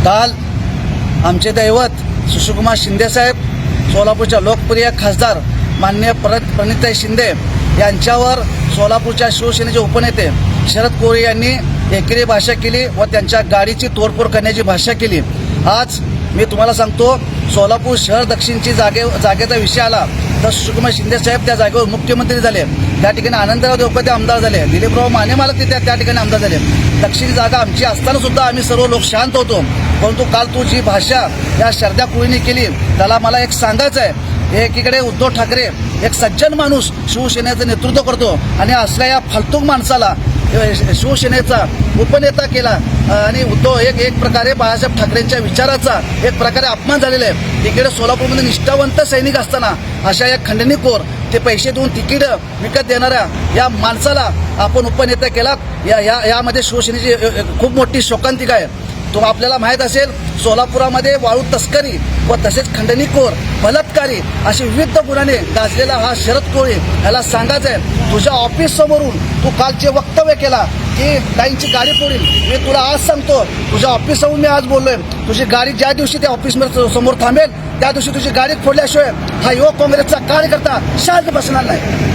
काल आमचे दैवत सुशीलकुमार शिंदेसाहेब, सोलापूरच्या लोकप्रिय खासदार माननीय प्रणिताई शिंदे यांच्यावर सोलापूरच्या शिवसेनेचे उपनेते शरद कोळी यांनी एकेरी भाषा केली व त्यांच्या गाडीची तोडफोड करण्याची भाषा केली। आज मी तुम्हाला सांगतो, सोलापूर शहर दक्षिणची जागेचा विषय आला तर सुशीलकुमार शिंदे साहेब त्या जागेवर मुख्यमंत्री झाले, त्या ठिकाणी आनंदराव देवकर आमदार झाले, दिलीपराव माने मालक त्या ठिकाणी आमदार झाले। दक्षिण जागा आमची असताना सुद्धा आम्ही सर्व लोक शांत होतो, परंतु काल तू जी भाषा या शरद्या कोळीने केली त्याला मला एक सांगायचं आहे। एकीकडे उद्धव ठाकरे एक सज्जन माणूस शिवसेनेचं नेतृत्व करतो आणि असल्या या फालतूक माणसाला शिवसेनेचा उपनेता केला आणि उद्धव एक प्रकारे बाळासाहेब ठाकरेंच्या विचाराचा एक प्रकारे अपमान झालेला आहे। तिकडे सोलापूरमध्ये निष्ठावंत सैनिक असताना अशा या खंडणीखोर ते पैसे देऊन तिकीट विकत देणाऱ्या या माणसाला आपण उपनेता केला। यामध्ये शिवसेनेची खूप मोठी शोकांतिका आहे। तो आपल्याला माहीत असेल, सोलापुरामध्ये वाळू तस्करी व तसेच खंडणीखोर, बलात्कारी असे विविध गुन्ह्याने गाजलेला हा शरद कोळी याला सांगायचं आहे, तुझ्या ऑफिस समोरून तू कालचे वक्तव्य केला की ताईंची गाडी फोडील। मी तुला आज सांगतो, तुझ्या ऑफिस समोरून मी आज बोललोय, तुझी गाडी ज्या दिवशी त्या ऑफिस समोर थांबेल त्या दिवशी तुझी गाडी फोडल्याशिवाय हा युवक काँग्रेसचा कार्यकर्ता शांत बसणार नाही।